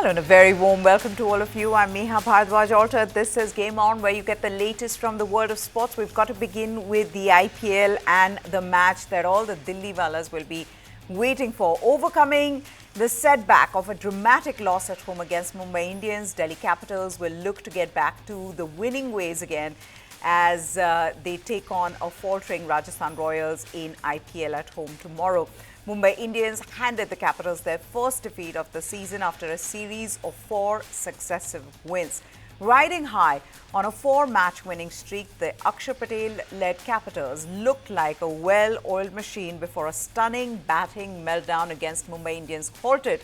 Hello and a very warm welcome to all of you. I'm Neha Bhardwaj Alter. This is Game On, where you get the latest from the world of sports. We've got to begin with the IPL and the match that all the Dilliwalas will be waiting for. Overcoming the setback of a dramatic loss at home against Mumbai Indians, Delhi Capitals will look to get back to the winning ways again as they take on a faltering Rajasthan Royals in IPL at home tomorrow. Mumbai Indians handed the Capitals their first defeat of the season after a series of 4 successive wins. Riding high on a 4-match winning streak, the Akshar Patel-led Capitals looked like a well-oiled machine before a stunning batting meltdown against Mumbai Indians halted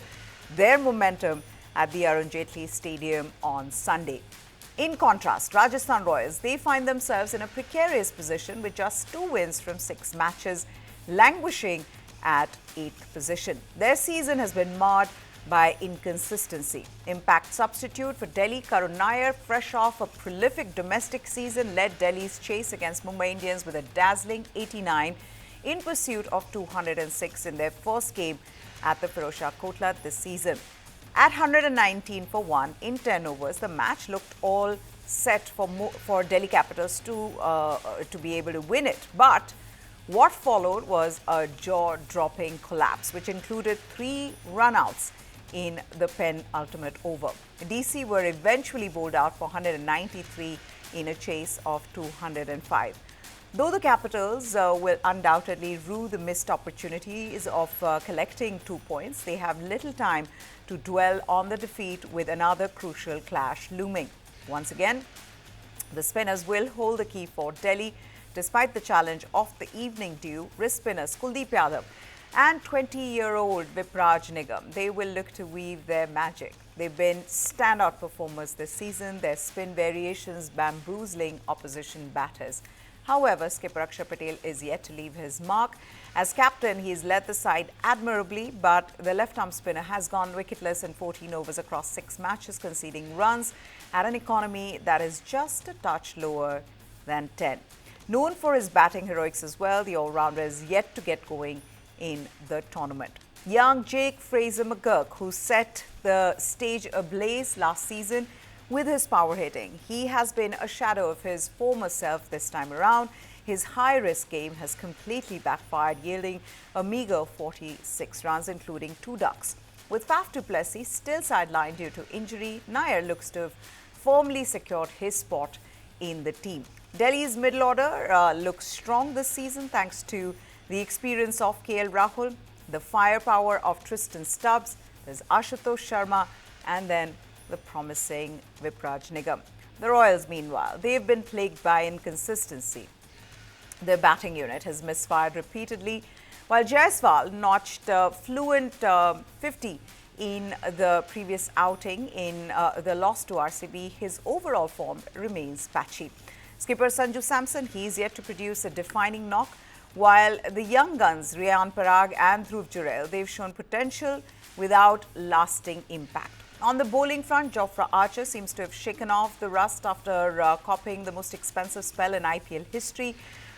their momentum at the Arun Jaitley Stadium on Sunday. In contrast, Rajasthan Royals, they find themselves in a precarious position with just 2 wins from 6 matches, languishing at 8th position. Their season has been marred by inconsistency. Impact substitute for Delhi, Karun Nair, fresh off a prolific domestic season, led Delhi's chase against Mumbai Indians with a dazzling 89 in pursuit of 206 in their first game at the Firozshah Kotla this season. At 119 for 1 in 10 overs, the match looked all set for Delhi Capitals to be able to win it. But what followed was a jaw-dropping collapse, which included 3 run-outs in the penultimate over. DC were eventually bowled out for 193 in a chase of 205. Though the Capitals will undoubtedly rue the missed opportunities of collecting 2 points, they have little time to dwell on the defeat with another crucial clash looming. Once again, the spinners will hold the key for Delhi, despite the challenge of the evening dew. Wrist spinners Kuldeep Yadav and 20-year-old Vipraj Nigam, they will look to weave their magic. They've been standout performers this season, their spin variations bamboozling opposition batters. However, skipper Akshar Patel is yet to leave his mark. As captain, he's led the side admirably, but the left-arm spinner has gone wicketless in 14 overs across 6 matches, conceding runs at an economy that is just a touch lower than 10. Known for his batting heroics as well, the all-rounder is yet to get going in the tournament. Young Jake Fraser-McGurk, who set the stage ablaze last season with his power hitting, he has been a shadow of his former self this time around. His high-risk game has completely backfired, yielding a meager 46 runs, including 2 ducks. With Faf du Plessis still sidelined due to injury, Nair looks to have firmly secured his spot in the team. Delhi's middle order looks strong this season thanks to the experience of KL Rahul, the firepower of Tristan Stubbs, there's Ashutosh Sharma, and then the promising Vipraj Nigam. The Royals, meanwhile, they've been plagued by inconsistency. Their batting unit has misfired repeatedly, while Jaiswal notched a fluent 50 in the previous outing in the loss to RCB. His overall form remains patchy. Skipper Sanju Samson, he's yet to produce a defining knock, while the young guns Riyan Parag and Dhruv Jurel, they've shown potential without lasting impact. On the bowling front, Jofra Archer seems to have shaken off the rust after copying the most expensive spell in IPL history.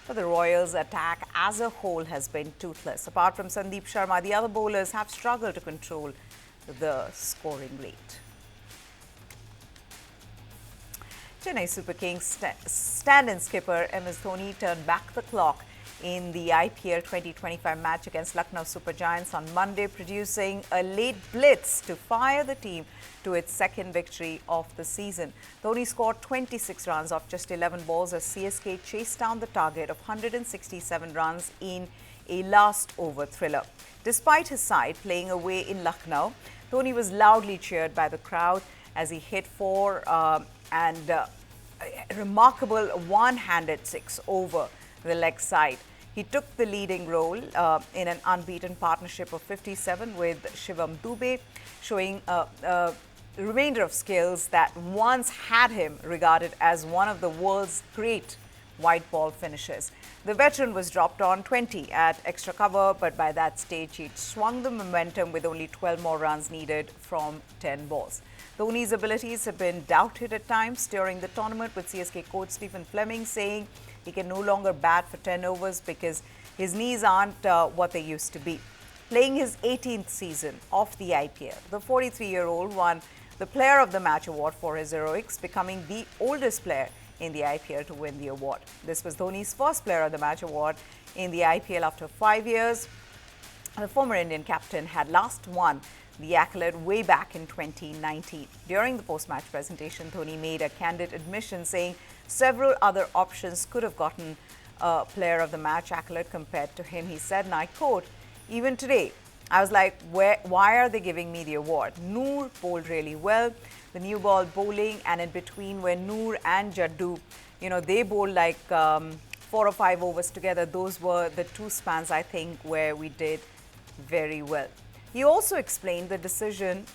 But the Royals' attack as a whole has been toothless. Apart from Sandeep Sharma, the other bowlers have struggled to control the scoring rate. Chennai Super Kings stand-in skipper MS Dhoni turned back the clock in the IPL 2025 match against Lucknow Super Giants on Monday, producing a late blitz to fire the team to its second victory of the season. Dhoni scored 26 runs off just 11 balls as CSK chased down the target of 167 runs in a last-over thriller. Despite his side playing away in Lucknow, Dhoni was loudly cheered by the crowd as he hit 4 a remarkable one-handed 6 over the leg side. He took the leading role in an unbeaten partnership of 57 with Shivam Dubey, showing a remainder of skills that once had him regarded as one of the world's great white ball finishers. The veteran was dropped on 20 at extra cover, but by that stage he'd swung the momentum with only 12 more runs needed from 10 balls. Dhoni's abilities have been doubted at times during the tournament, with CSK coach Stephen Fleming saying he can no longer bat for 10 overs because his knees aren't what they used to be. playing his 18th season of the IPL. The 43-year-old won the Player of the Match award for his heroics, becoming the oldest player in the IPL to win the award. This was Dhoni's first Player of the Match award in the IPL after 5 years. The former Indian captain had last won the accolade way back in 2019. During the post-match presentation, Dhoni made a candid admission saying several other options could have gotten a Player of the Match accolade compared to him. He said, and I quote, "Even today, I was like, why are they giving me the award? Noor bowled really well. The new ball bowling, and in between where Noor and Jaddu, they bowled like 4 or 5 overs together. Those were the two spans, I think, where we did very well." He also explained the decision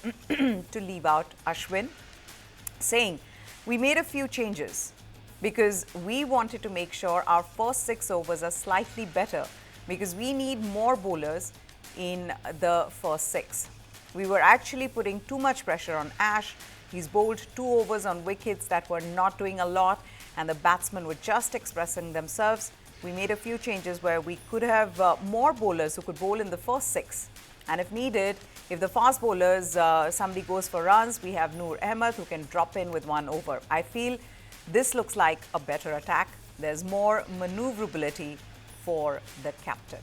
to leave out Ashwin, saying, "We made a few changes because we wanted to make sure our first 6 overs are slightly better because we need more bowlers in the first 6. We were actually putting too much pressure on Ash. He's bowled 2 overs on wickets that were not doing a lot and the batsmen were just expressing themselves. We made a few changes where we could have more bowlers who could bowl in the first 6. And if needed, if the fast bowlers, somebody goes for runs, we have Noor Ahmed who can drop in with 1 over. I feel this looks like a better attack. There's more maneuverability for the captain."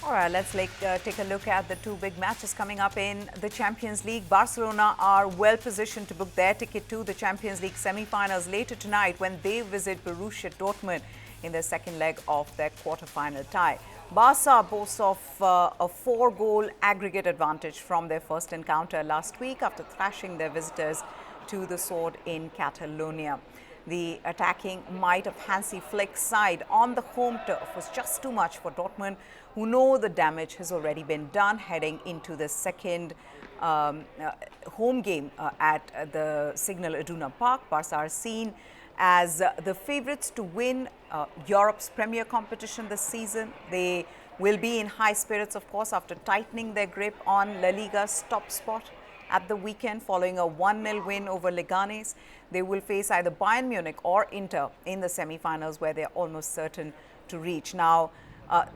All right, let's take a look at the 2 big matches coming up in the Champions League. Barcelona are well positioned to book their ticket to the Champions League semi-finals later tonight when they visit Borussia Dortmund in their second leg of their quarter-final tie. Barca boasts of a 4-goal aggregate advantage from their first encounter last week after thrashing their visitors to the Sword in Catalonia. The attacking might of Hansi Flick's side on the home turf was just too much for Dortmund, who know the damage has already been done heading into the second home game at the Signal Iduna Park. Barca are seen as the favourites to win Europe's premier competition this season. They will be in high spirits, of course, after tightening their grip on La Liga's top spot at the weekend following a 1-0 win over Leganes. They will face either Bayern Munich or Inter in the semi-finals, where they're almost certain to reach. Now,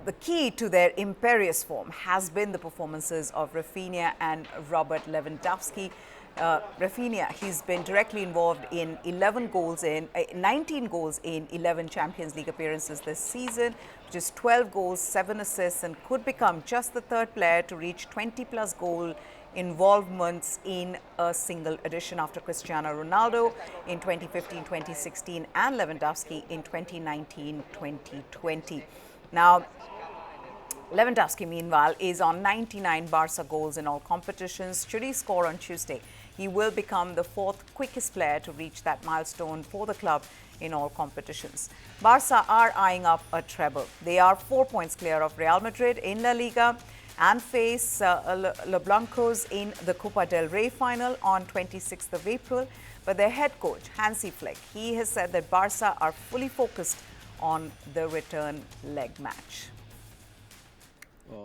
the key to their imperious form has been the performances of Rafinha and Robert Lewandowski. Rafinha, he's been directly involved in 19 goals in 11 Champions League appearances this season, which is 12 goals, 7 assists, and could become just the 3rd player to reach 20-plus goal involvements in a single edition after Cristiano Ronaldo in 2015-2016 and Lewandowski in 2019-2020. Now, Lewandowski, meanwhile, is on 99 Barca goals in all competitions. Should he score on Tuesday, he will become the 4th quickest player to reach that milestone for the club in all competitions. Barca are eyeing up a treble. They are 4 points clear of Real Madrid in La Liga and face Le Blancos in the Copa del Rey final on 26th of April. But their head coach, Hansi Flick, he has said that Barca are fully focused on the return leg match.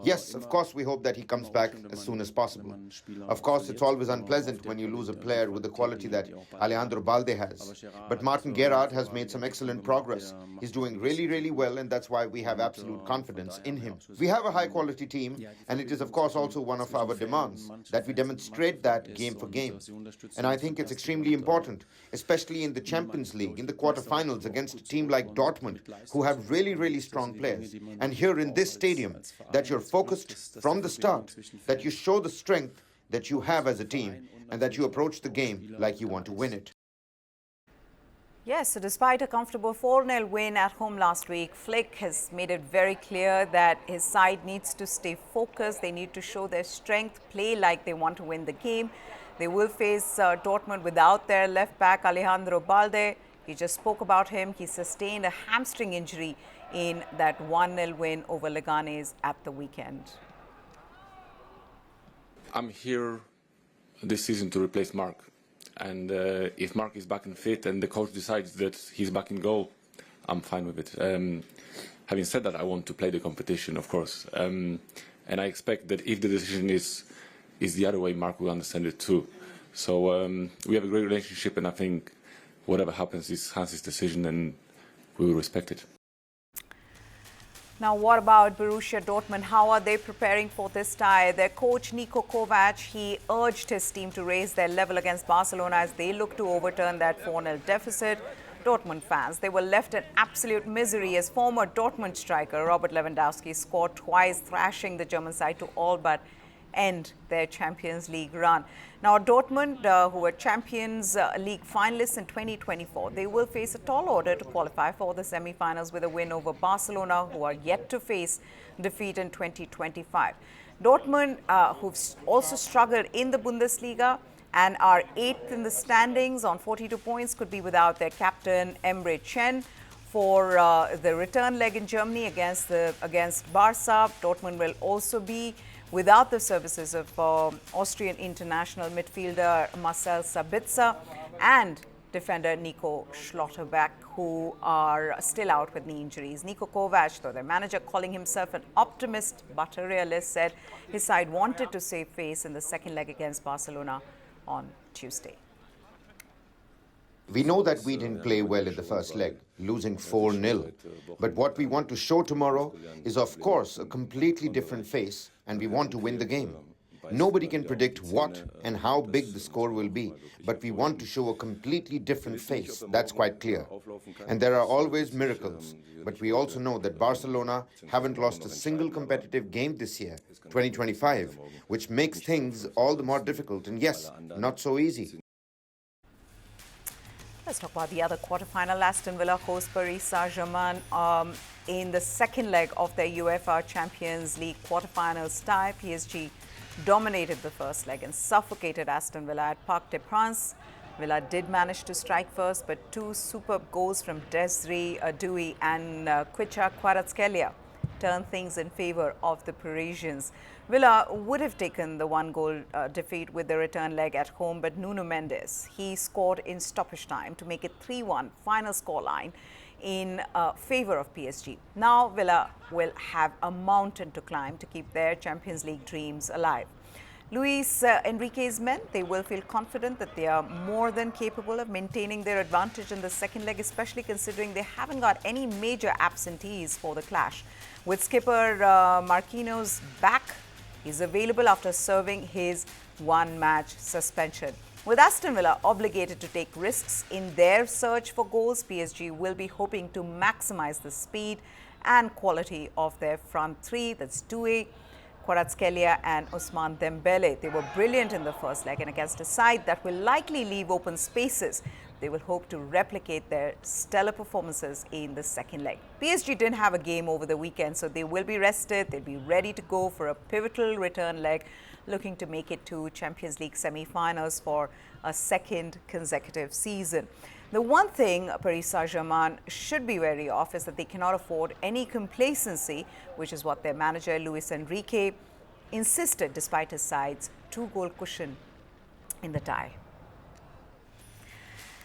Yes, of course, we hope that he comes back as soon as possible. Of course, it's always unpleasant when you lose a player with the quality that Alejandro Balde has. But Martin Gerrard has made some excellent progress. He's doing really, really well, and that's why we have absolute confidence in him. We have a high-quality team, and it is, of course, also one of our demands that we demonstrate that game for game. And I think it's extremely important, especially in the Champions League, in the quarterfinals against a team like Dortmund, who have really, really strong players. And here in this stadium, that you're focused from the start, that you show the strength that you have as a team, and that you approach the game like you want to win it. Yes, so despite a comfortable 4-0 win at home last week, Flick has made it very clear that his side needs to stay focused. They need to show their strength, play like they want to win the game. They will face Dortmund without their left back, Alejandro Balde. He just spoke about him. He sustained a hamstring injury in that 1-0 win over Leganes at the weekend. I'm here this season to replace Mark. And if Mark is back and fit and the coach decides that he's back in goal, I'm fine with it. Having said that, I want to play the competition, of course. And I expect that if the decision is the other way, Mark will understand it too. So we have a great relationship, and I think whatever happens is Hansi's decision, and we will respect it. Now, what about Borussia Dortmund? How are they preparing for this tie? Their coach, Niko Kovac, he urged his team to raise their level against Barcelona as they look to overturn that 4-0 deficit. Dortmund fans, they were left in absolute misery as former Dortmund striker Robert Lewandowski scored twice, thrashing the German side to all but end their Champions League run. Now, Dortmund, who were Champions League finalists in 2024, they will face a tall order to qualify for the semi-finals with a win over Barcelona, who are yet to face defeat in 2025. Dortmund, who've also struggled in the Bundesliga and are 8th in the standings on 42 points, could be without their captain Emre Can for the return leg in Germany against Barca. Dortmund will also be without the services of Austrian international midfielder Marcel Sabitzer and defender Nico Schlotterbeck, who are still out with knee injuries. Niko Kovac, though, their manager, calling himself an optimist but a realist, said his side wanted to save face in the second leg against Barcelona on Tuesday. We know that we didn't play well in the first leg, losing 4-0. But what we want to show tomorrow is, of course, a completely different face, and we want to win the game. Nobody can predict what and how big the score will be, but we want to show a completely different face. That's quite clear. And there are always miracles. But we also know that Barcelona haven't lost a single competitive game this year, 2025, which makes things all the more difficult and, yes, not so easy. Let's talk about the other quarterfinal. Aston Villa host Paris Saint-Germain in the second leg of their UEFA Champions League quarterfinals tie. PSG dominated the first leg and suffocated Aston Villa at Parc des Princes. Villa did manage to strike first, but two superb goals from Desiree Doué and Kvicha Kvaratskhelia turned things in favour of the Parisians. Villa would have taken the one-goal defeat with the return leg at home, but Nuno Mendes, he scored in stoppage time to make it 3-1 final scoreline in favour of PSG. Now Villa will have a mountain to climb to keep their Champions League dreams alive. Luis Enrique's men, they will feel confident that they are more than capable of maintaining their advantage in the second leg, especially considering they haven't got any major absentees for the clash. With skipper Marquinhos back, he's available after serving his one-match suspension. With Aston Villa obligated to take risks in their search for goals, PSG will be hoping to maximize the speed and quality of their front three. That's Doué, Kvaratskhelia and Ousmane Dembele. They were brilliant in the first leg, and against a side that will likely leave open spaces, they will hope to replicate their stellar performances in the second leg. PSG didn't have a game over the weekend, so they will be rested. They'll be ready to go for a pivotal return leg, looking to make it to Champions League semi-finals for a second consecutive season. The one thing Paris Saint-Germain should be wary of is that they cannot afford any complacency, which is what their manager Luis Enrique insisted despite his side's two-goal cushion in the tie.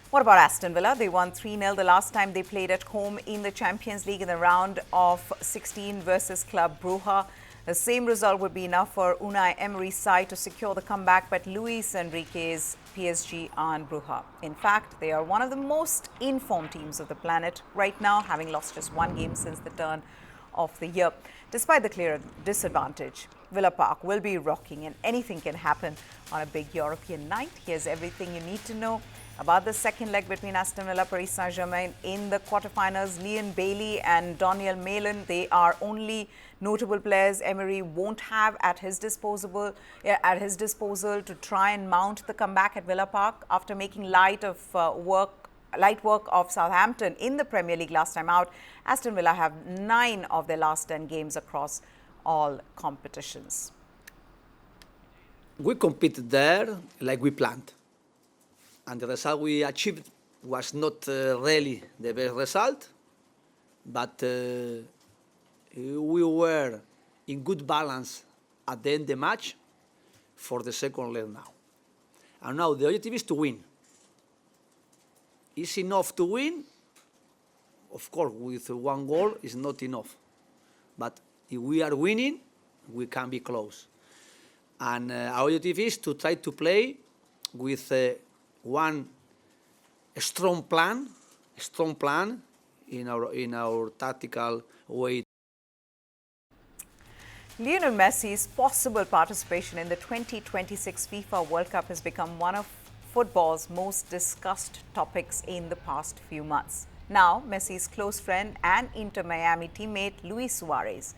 What about Aston Villa? They won 3-0 the last time they played at home in the Champions League in the round of 16 versus Club Brugge. The same result would be enough for Unai Emery's side to secure the comeback, but Luis Enrique's PSG aren't Brugge. In fact, they are one of the most informed teams of the planet right now, having lost just one game since the turn of the year. Despite the clear disadvantage, Villa Park will be rocking and anything can happen on a big European night. Here's everything you need to know about the second leg between Aston Villa Paris Saint-Germain in the quarterfinals. Leon Bailey and Daniel Malin, they are only notable players Emery won't have at his disposal to try and mount the comeback at Villa Park after making light work of Southampton in the Premier League last time out. Aston Villa have 9 of their last 10 games across all competitions. We competed there like we planned, and the result we achieved was not really the best result, but we were in good balance at the end of the match for the second leg now. And now the objective is to win. Is enough to win? Of course, with one goal is not enough. But if we are winning, we can be close. And our objective is to try to play with one strong plan in our tactical way Lionel Messi's possible participation in the 2026 FIFA World Cup has become one of football's most discussed topics in the past few months. Now, Messi's close friend and Inter Miami teammate Luis Suarez,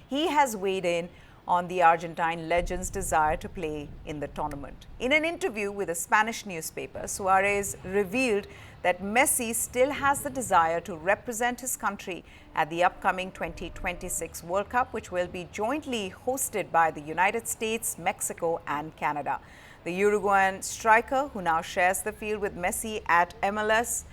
he has weighed in on the Argentine legend's desire to play in the tournament. In an interview with a Spanish newspaper, Suarez revealed that Messi still has the desire to represent his country at the upcoming 2026 World Cup, which will be jointly hosted by the United States, Mexico and Canada. The Uruguayan striker, who now shares the field with Messi at MLS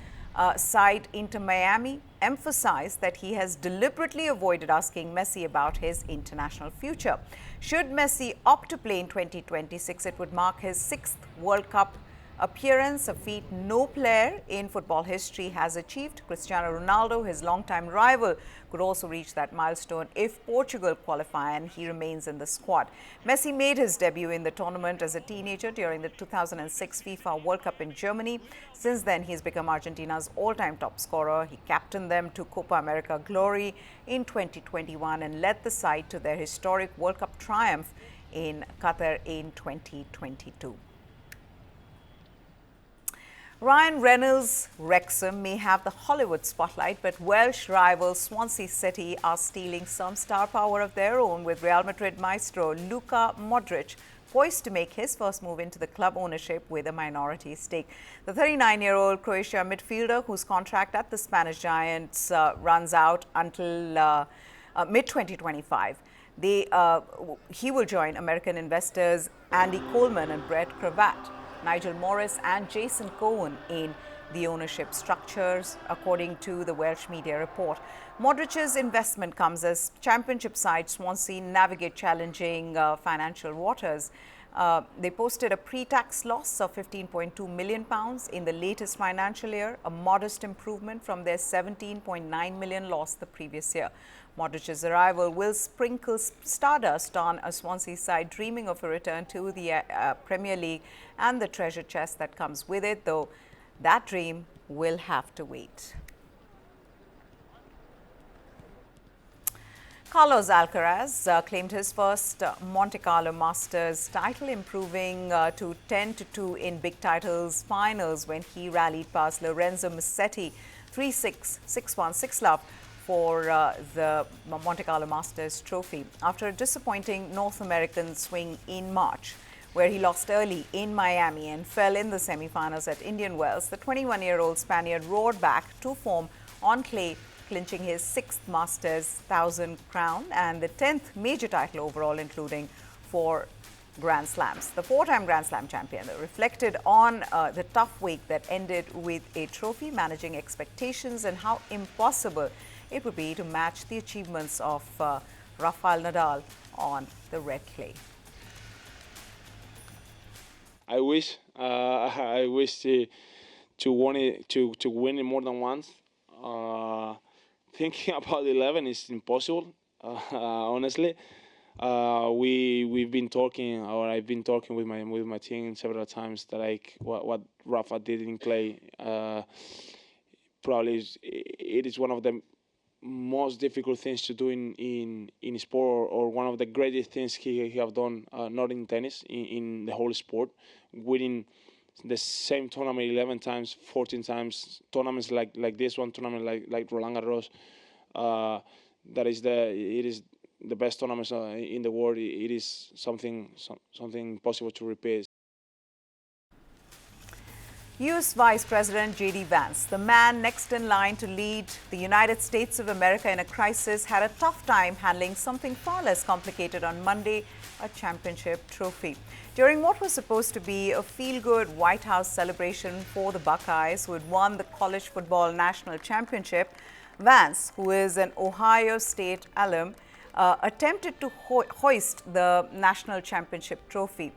side Inter Miami, emphasized that he has deliberately avoided asking Messi about his international future. Should Messi opt to play in 2026, it would mark his 6th World Cup appearance, a feat no player in football history has achieved. Cristiano Ronaldo, his longtime rival, could also reach that milestone if Portugal qualify and he remains in the squad. Messi made his debut in the tournament as a teenager during the 2006 FIFA World Cup in Germany. Since then, he has become Argentina's all-time top scorer. He captained them to Copa America glory in 2021 and led the side to their historic World Cup triumph in Qatar in 2022. Ryan Reynolds' Wrexham may have the Hollywood spotlight, but Welsh rival Swansea City are stealing some star power of their own, with Real Madrid maestro Luka Modric poised to make his first move into the club ownership with a minority stake. The 39-year-old Croatia midfielder, whose contract at the Spanish Giants runs out until mid-2025, he will join American investors Andy Coleman and Brett Cravath, Nigel Morris and Jason Cohen in the ownership structures, according to the Welsh media report. Modric's investment comes as championship side Swansea navigate challenging financial waters. They posted a pre-tax loss of £15.2 million in the latest financial year, a modest improvement from their £17.9 million loss the previous year. Modric's arrival will sprinkle stardust on a Swansea side dreaming of a return to the Premier League and the treasure chest that comes with it, though that dream will have to wait. Carlos Alcaraz claimed his first Monte Carlo Masters title, improving to 10-2 in big titles finals when he rallied past Lorenzo Musetti 3-6, 6-1, 6-love for the Monte Carlo Masters trophy after a disappointing North American swing in March, where he lost early in Miami and fell in the semi-finals at Indian Wells. The 21-year-old Spaniard roared back to form on clay, clinching his 6th Masters 1000 crown and the 10th major title overall, including 4 Grand Slams. The 4-time Grand Slam champion reflected on the tough week that ended with a trophy, managing expectations and how impossible it would be to match the achievements of Rafael Nadal on the red clay. I wish to win it more than once. Thinking about 11 is impossible, honestly. We've been talking, or I've been talking with my team several times that what Rafa did in clay probably it is one of the most difficult things to do in sport, or one of the greatest things he have done, not in tennis, in the whole sport, winning the same tournament 11 times, 14 times, tournaments like this one, tournament like Roland Garros. It is the best tournament in the world. It is something possible to repeat. U.S. Vice President J.D. Vance, the man next in line to lead the United States of America in a crisis, had a tough time handling something far less complicated on Monday, a championship trophy. During what was supposed to be a feel-good White House celebration for the Buckeyes, who had won the college football national championship, Vance, who is an Ohio State alum, attempted to hoist the national championship trophy.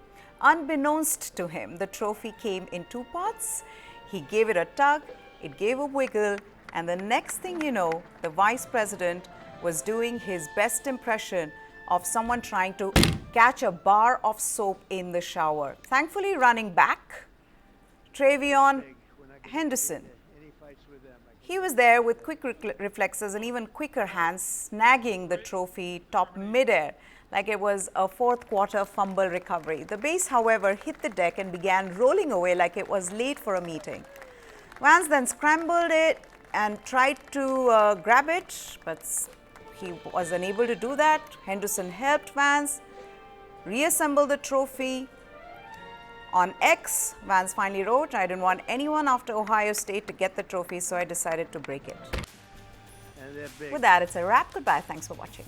Unbeknownst to him, the trophy came in 2 parts. He gave it a tug, it gave a wiggle, and the next thing you know, the vice president was doing his best impression of someone trying to catch a bar of soap in the shower. Thankfully, running back, Travion Henderson. He was there with quick reflexes and even quicker hands, snagging the trophy top midair like it was a fourth quarter fumble recovery. The base, however, hit the deck and began rolling away like it was late for a meeting. Vance then scrambled it and tried to grab it, but he was unable to do that. Henderson helped Vance reassemble the trophy. On X, Vance finally wrote, "I didn't want anyone after Ohio State to get the trophy, so I decided to break it." With that, it's a wrap. Goodbye. Thanks for watching.